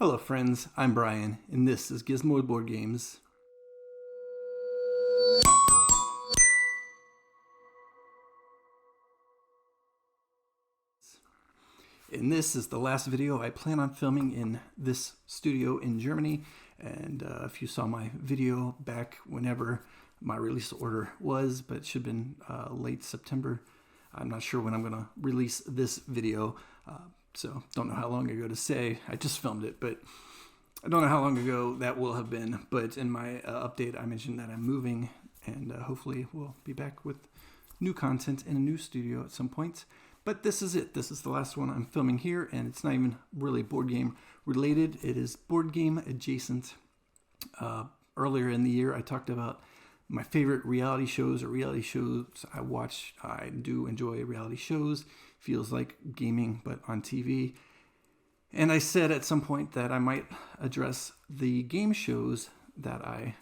Hello friends, I'm Brian, and this is Gizmo Board Games. And this is the last video I plan on filming in this studio in Germany. And if you saw my video back whenever my release order was, but it should have been late September. I'm not sure when I'm going to release this video, so don't know how long ago to say. I just filmed it, but I don't know how long ago that will have been. But in my update, I mentioned that I'm moving, and hopefully we'll be back with new content in a new studio at some point. But this is it. This is the last one I'm filming here, and it's not even really board game related. It is board game adjacent. Earlier in the year, I talked about my favorite reality shows I watch. I do enjoy reality shows. Feels like gaming, but on TV. And I said at some point that I might address the game shows that I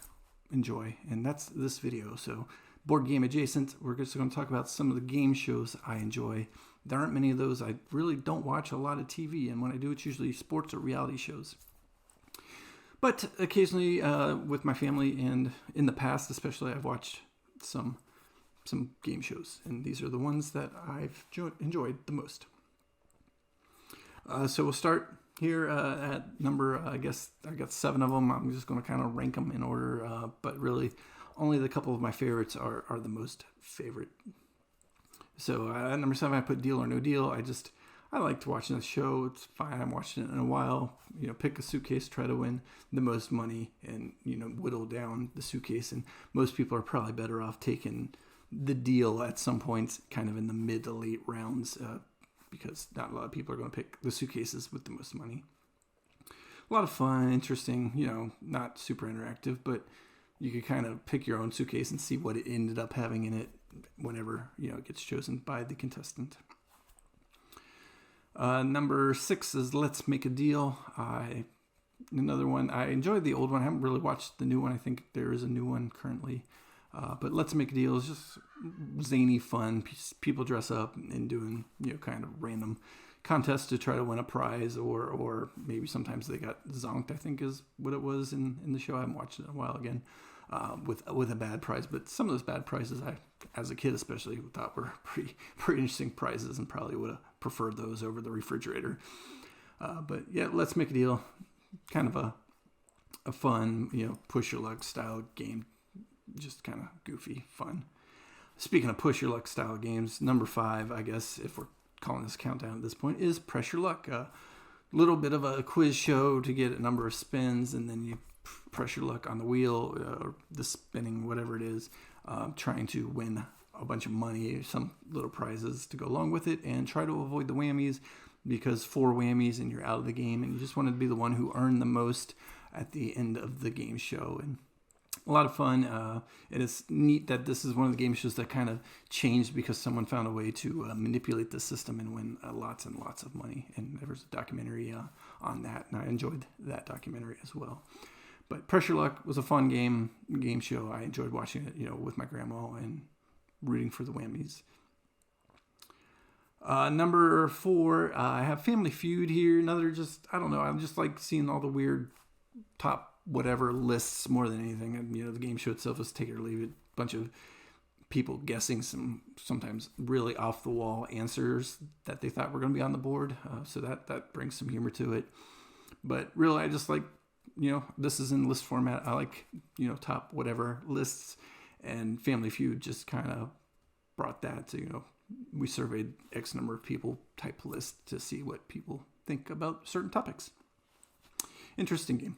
enjoy, and that's this video. So board game adjacent, we're just going to talk about some of the game shows I enjoy. There aren't many of those. I really don't watch a lot of TV, and when I do, it's usually sports or reality shows. But occasionally with my family, and in the past especially, I've watched some game shows, and these are the ones that I've enjoyed the most. So we'll start here at number, I guess I got 7 of them. I'm just going to kind of rank them in order, but really only the couple of my favorites are the most favorite. So at number 7, I put Deal or No Deal. I liked watching the show. It's fine. I haven't watched it in a while. Pick a suitcase, try to win the most money, and whittle down the suitcase. And most people are probably better off taking the deal at some point, kind of in the mid to late rounds, because not a lot of people are going to pick the suitcases with the most money. A lot of fun, interesting. Not super interactive, but you could kind of pick your own suitcase and see what it ended up having in it whenever it gets chosen by the contestant. Number 6 is Let's Make a Deal. Another one. I enjoyed the old one. I haven't really watched the new one. I think there is a new one currently. But Let's Make a Deal is just zany fun. People dress up and doing kind of random contests to try to win a prize, or maybe sometimes they got zonked, I think is what it was in the show. I haven't watched it in a while again. With a bad prize, but some of those bad prizes I, as a kid especially, thought were pretty interesting prizes, and probably would have preferred those over the refrigerator. But yeah, Let's Make a Deal, kind of a fun push your luck style game, just kind of goofy fun. Speaking of push your luck style games, number 5, I guess if we're calling this countdown at this point, is Press Your Luck. A little bit of a quiz show to get a number of spins, and then you press your luck on the wheel, or the spinning, whatever it is, trying to win a bunch of money, some little prizes to go along with it, and try to avoid the whammies, because 4 whammies and you're out of the game, and you just want to be the one who earned the most at the end of the game show. And a lot of fun. And it's neat that this is one of the game shows that kind of changed because someone found a way to manipulate the system and win lots and lots of money. And there was a documentary on that, and I enjoyed that documentary as well. But Press Your Luck was a fun game show. I enjoyed watching it, with my grandma and rooting for the whammies. Number 4, I have Family Feud here. Another I don't know. I just like seeing all the weird top whatever lists more than anything. And, the game show itself is take it or leave it. A bunch of people guessing some sometimes really off the wall answers that they thought were going to be on the board. So that brings some humor to it. But really, I just like, this is in list format. I like, top whatever lists, and Family Feud just kind of brought that to, we surveyed X number of people type list to see what people think about certain topics. Interesting game.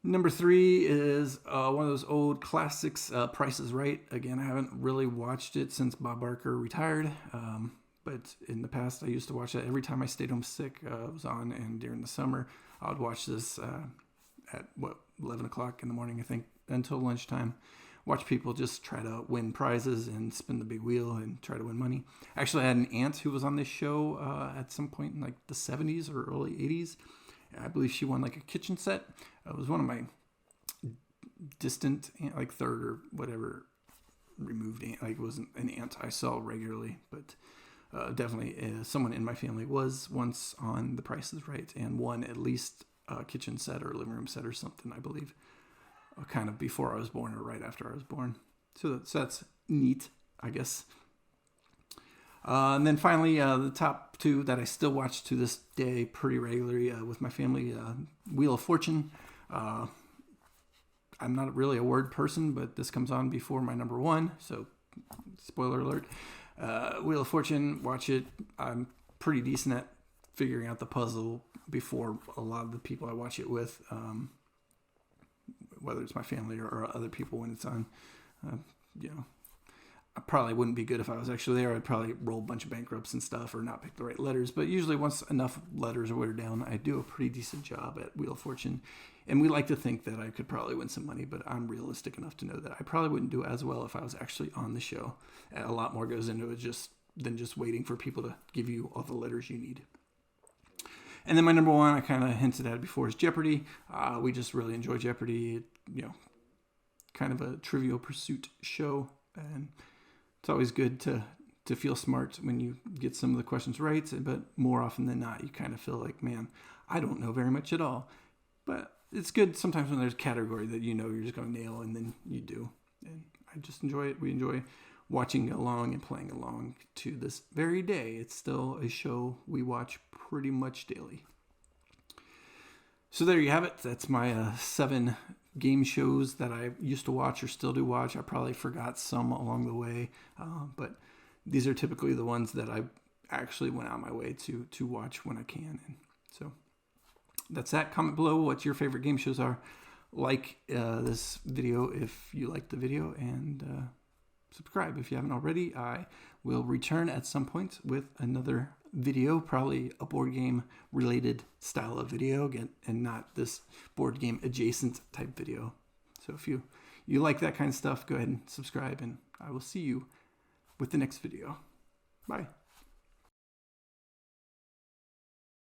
Number 3 is one of those old classics, Price is Right. Again, I haven't really watched it since Bob Barker retired. But in the past, I used to watch that every time I stayed home sick. It was on, and during the summer, I would watch this at 11 o'clock in the morning, I think, until lunchtime. Watch people just try to win prizes and spin the big wheel and try to win money. Actually, I had an aunt who was on this show at some point in like the 70s or early 80s. I believe she won like a kitchen set. It was one of my distant, like third or whatever removed aunt. Like it wasn't an aunt I saw regularly, but definitely someone in my family was once on The Price is Right and won at least a kitchen set or a living room set or something, I believe, kind of before I was born or right after I was born. So that's neat, I guess. And then finally, the top two that I still watch to this day pretty regularly with my family, Wheel of Fortune. I'm not really a word person, but this comes on before my number one, so spoiler alert. Wheel of Fortune, watch it. I'm pretty decent at figuring out the puzzle before a lot of the people I watch it with, whether it's my family or other people when it's on. I probably wouldn't be good if I was actually there. I'd probably roll a bunch of bankrupts and stuff or not pick the right letters. But usually once enough letters are whittled down, I do a pretty decent job at Wheel of Fortune. And we like to think that I could probably win some money, but I'm realistic enough to know that I probably wouldn't do as well if I was actually on the show. A lot more goes into it than just waiting for people to give you all the letters you need. And then my number one, I kind of hinted at it before, is Jeopardy. We just really enjoy Jeopardy. Kind of a Trivial Pursuit show. And it's always good to feel smart when you get some of the questions right, but more often than not, you kind of feel like, man, I don't know very much at all. But it's good sometimes when there's a category that you're just going to nail, and then you do. And I just enjoy it. We enjoy watching along and playing along to this very day. It's still a show we watch pretty much daily. So there you have it. That's my 7 game shows that I used to watch or still do watch. I probably forgot some along the way, but these are typically the ones that I actually went out my way to watch when I can. And so that's that. Comment below what your favorite game shows are. Like this video if you liked the video, and subscribe if you haven't already. I will return at some point with another video, probably a board game related style of video, and not this board game adjacent type video. So if you like that kind of stuff, go ahead and subscribe, and I will see you with the next video. Bye.